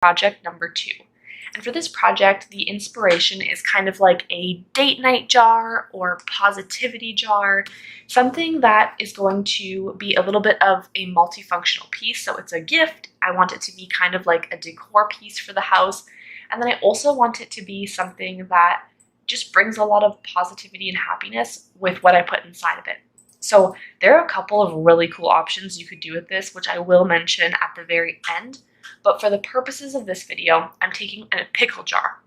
project number 2. And for this project, the inspiration is kind of like a date night jar or positivity jar, something that is going to be a little bit of a multifunctional piece. So it's a gift. I want it to be kind of like a decor piece for the house. And then I also want it to be something that just brings a lot of positivity and happiness with what I put inside of it. So there are a couple of really cool options you could do with this, which I will mention at the very end. But for the purposes of this video, I'm taking a pickle jar,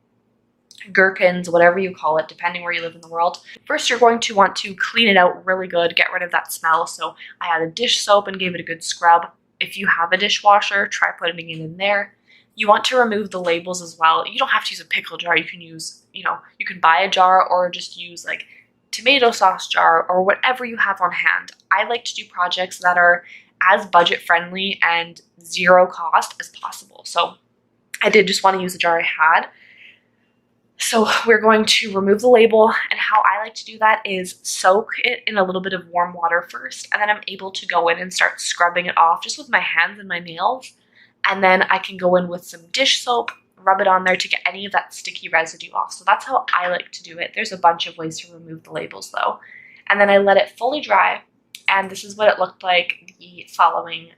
gherkins, whatever you call it, depending where you live in the world. First, you're going to want to clean it out really good, get rid of that smell. So I had a dish soap and gave it a good scrub. If you have a dishwasher, try putting it in there. You want to remove the labels as well. You don't have to use a pickle jar. You can use, you can buy a jar or just use like tomato sauce jar or whatever you have on hand. I like to do projects that are as budget friendly and zero cost as possible. So I did just want to use the jar I had. So we're going to remove the label, and how I like to do that is soak it in a little bit of warm water first, and then I'm able to go in and start scrubbing it off just with my hands and my nails. And then I can go in with some dish soap, rub it on there to get any of that sticky residue off. So that's how I like to do it. There's a bunch of ways to remove the labels though. And then I let it fully dry, and this is what it looked like the following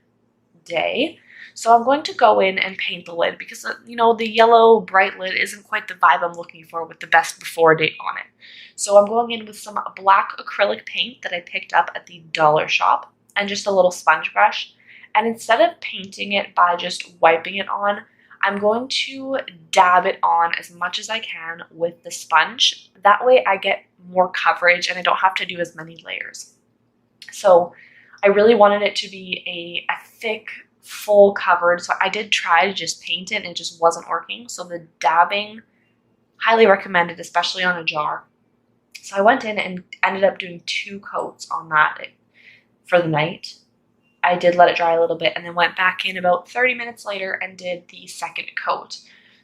day. So I'm going to go in and paint the lid because, the yellow bright lid isn't quite the vibe I'm looking for with the best before date on it. So I'm going in with some black acrylic paint that I picked up at the dollar shop and just a little sponge brush. And instead of painting it by just wiping it on, I'm going to dab it on as much as I can with the sponge. That way I get more coverage and I don't have to do as many layers. So I really wanted it to be a thick, full covered. So I did try to just paint it and it just wasn't working. So the dabbing, highly recommended, especially on a jar. So I went in and ended up doing 2 coats on that for the night. I did let it dry a little bit and then went back in about 30 minutes later and did the second coat.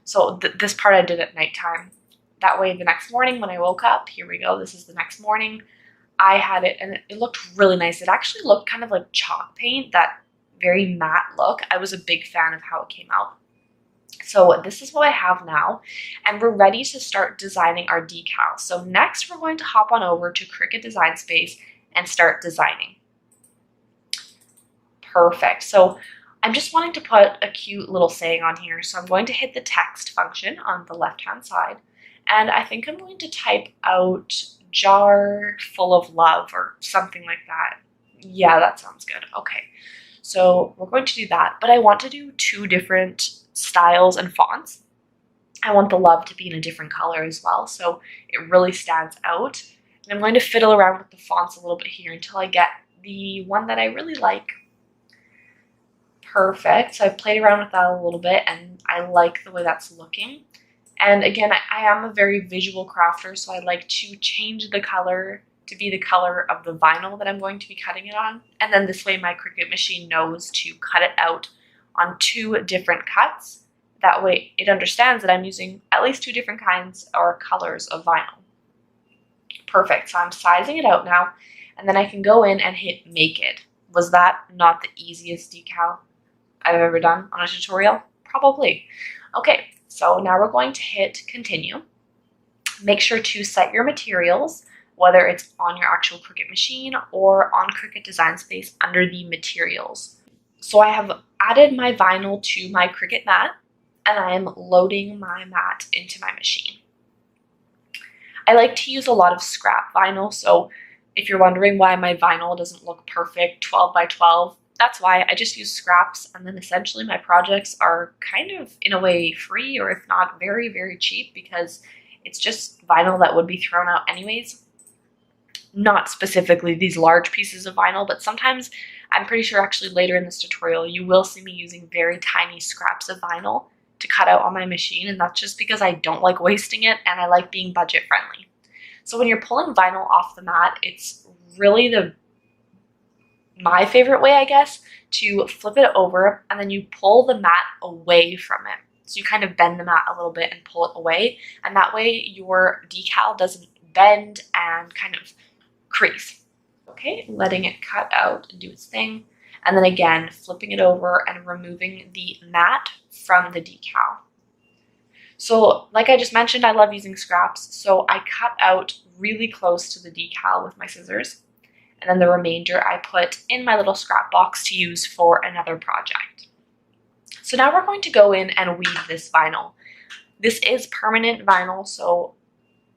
So this part I did at nighttime. That way the next morning when I woke up, here we go, this is the next morning, I had it and it looked really nice. It actually looked kind of like chalk paint, that very matte look. I was a big fan of how it came out. So this is what I have now, and we're ready to start designing our decal. So next we're going to hop on over to Cricut Design Space and start designing. Perfect. So I'm just wanting to put a cute little saying on here. So I'm going to hit the text function on the left-hand side, and I think I'm going to type out jar full of love or something like that. Yeah, that sounds good. Okay. So we're going to do that, but I want to do 2 different styles and fonts. I want the love to be in a different color as well, so it really stands out. And I'm going to fiddle around with the fonts a little bit here until I get the one that I really like. Perfect. So I played around with that a little bit and I like the way that's looking. And again, I am a very visual crafter, so I like to change the color to be the color of the vinyl that I'm going to be cutting it on. And then this way my Cricut machine knows to cut it out on 2 different cuts. That way it understands that I'm using at least 2 different kinds or colors of vinyl. Perfect. So I'm sizing it out now, and then I can go in and hit make it. Was that not the easiest decal I've ever done on a tutorial? Probably. Okay, so now we're going to hit continue. Make sure to set your materials, whether it's on your actual Cricut machine or on Cricut Design Space under the materials. So I have added my vinyl to my Cricut mat, and I am loading my mat into my machine. I like to use a lot of scrap vinyl, so if you're wondering why my vinyl doesn't look perfect 12 by 12, that's why. I just use scraps, and then essentially my projects are kind of in a way free, or if not very, very cheap, because it's just vinyl that would be thrown out anyways. Not specifically these large pieces of vinyl, but sometimes, I'm pretty sure actually later in this tutorial, you will see me using very tiny scraps of vinyl to cut out on my machine, and that's just because I don't like wasting it and I like being budget friendly. So when you're pulling vinyl off the mat, it's really my favorite way, I guess, to flip it over and then you pull the mat away from it. So you kind of bend the mat a little bit and pull it away, and that way your decal doesn't bend and kind of crease. Okay, letting it cut out and do its thing. and then again flipping it over and removing the mat from the decal. So like I just mentioned, I love using scraps, so I cut out really close to the decal with my scissors, and then the remainder I put in my little scrap box to use for another project. So now we're going to go in and weed this vinyl. This is permanent vinyl, so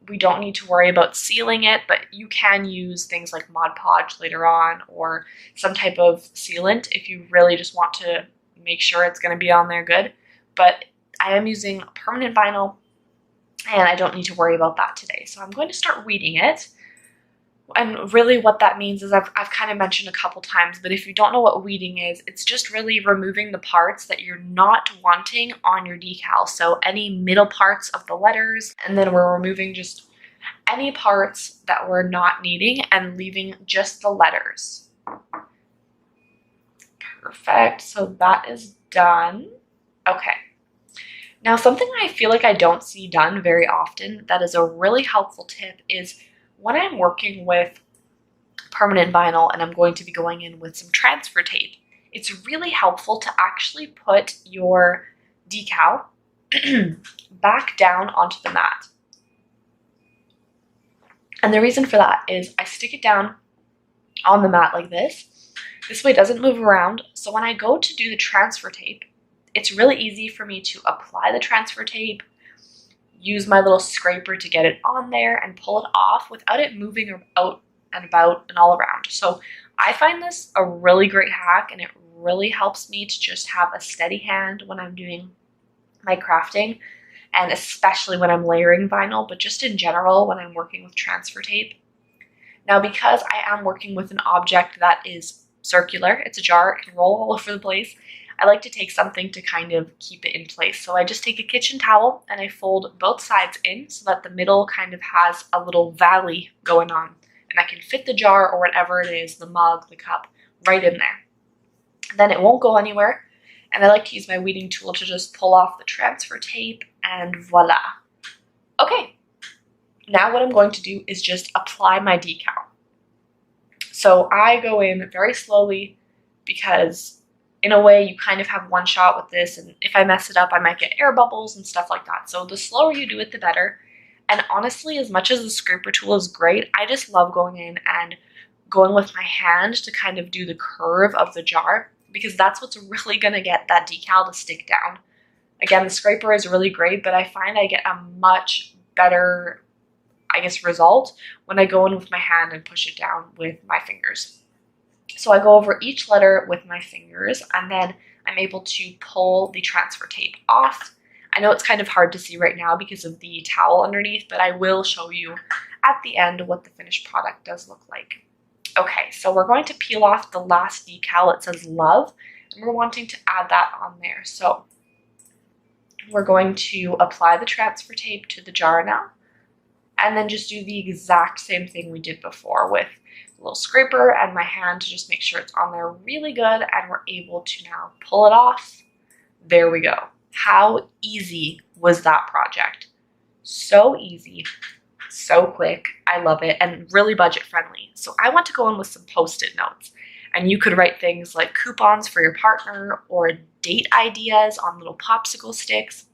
we don't need to worry about sealing it, but you can use things like Mod Podge later on or some type of sealant if you really just want to make sure it's going to be on there good. But I am using permanent vinyl and I don't need to worry about that today. So I'm going to start weeding it. And really what that means is I've kind of mentioned a couple times, but if you don't know what weeding is, it's just really removing the parts that you're not wanting on your decal. So any middle parts of the letters, and then we're removing just any parts that we're not needing and leaving just the letters. Perfect, so that is done. Okay. Now something I feel like I don't see done very often that is a really helpful tip is when I'm working with permanent vinyl and I'm going to be going in with some transfer tape, it's really helpful to actually put your decal back down onto the mat. And the reason for that is I stick it down on the mat like this. This way it doesn't move around. So when I go to do the transfer tape, it's really easy for me to apply the transfer tape, use my little scraper to get it on there and pull it off without it moving out and about and all around. So I find this a really great hack, and it really helps me to just have a steady hand when I'm doing my crafting, and especially when I'm layering vinyl, but just in general when I'm working with transfer tape. Now because I am working with an object that is circular, it's a jar, it can roll all over the place, I like to take something to kind of keep it in place. So I just take a kitchen towel and I fold both sides in so that the middle kind of has a little valley going on. And I can fit the jar or whatever it is, the mug, the cup, right in there. Then it won't go anywhere. And I like to use my weeding tool to just pull off the transfer tape, and voila. Okay, now what I'm going to do is just apply my decal. So I go in very slowly because in a way, you kind of have one shot with this, and if I mess it up, I might get air bubbles and stuff like that. So the slower you do it, the better. And honestly, as much as the scraper tool is great, I just love going in and going with my hand to kind of do the curve of the jar, because that's what's really going to get that decal to stick down. Again, the scraper is really great, but I find I get a much better, result when I go in with my hand and push it down with my fingers. So I go over each letter with my fingers, and then I'm able to pull the transfer tape off. I know it's kind of hard to see right now because of the towel underneath, but I will show you at the end what the finished product does look like. Okay, so we're going to peel off the last decal. It says love, and we're wanting to add that on there. So we're going to apply the transfer tape to the jar now, and then just do the exact same thing we did before with a little scraper and my hand to just make sure it's on there really good, and we're able to now pull it off. There we go. How easy was that project? So easy, so quick. I love it, and really budget friendly. So I want to go in with some post-it notes, and you could write things like coupons for your partner or date ideas on little popsicle sticks.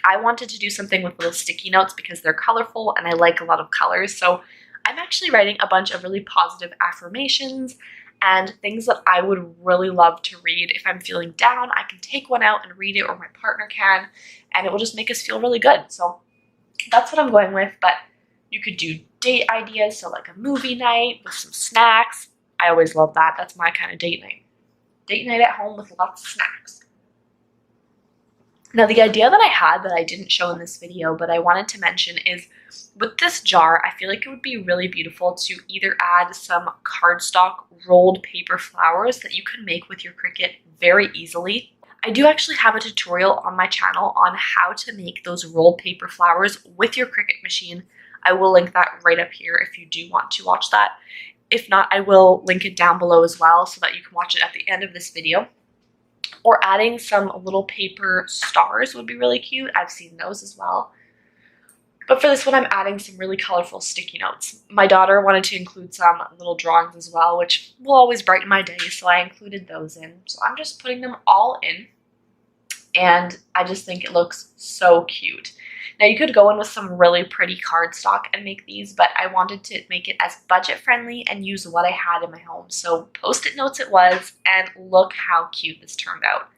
I wanted to do something with little sticky notes because they're colorful and I like a lot of colors. So I'm actually writing a bunch of really positive affirmations and things that I would really love to read. If I'm feeling down, I can take one out and read it, or my partner can, and it will just make us feel really good. So that's what I'm going with, but you could do date ideas, so like a movie night with some snacks. I always love that. That's my kind of date night. Date night at home with lots of snacks. Now, the idea that I had that I didn't show in this video, but I wanted to mention is with this jar, I feel like it would be really beautiful to either add some cardstock rolled paper flowers that you can make with your Cricut very easily. I do actually have a tutorial on my channel on how to make those rolled paper flowers with your Cricut machine. I will link that right up here if you do want to watch that. If not, I will link it down below as well so that you can watch it at the end of this video. Or adding some little paper stars would be really cute. I've seen those as well. But for this one, I'm adding some really colorful sticky notes. My daughter wanted to include some little drawings as well, which will always brighten my day, so I included those in. So I'm just putting them all in, and I just think it looks so cute. Now you could go in with some really pretty cardstock and make these, but I wanted to make it as budget friendly and use what I had in my home. So Post-it notes it was, and look how cute this turned out.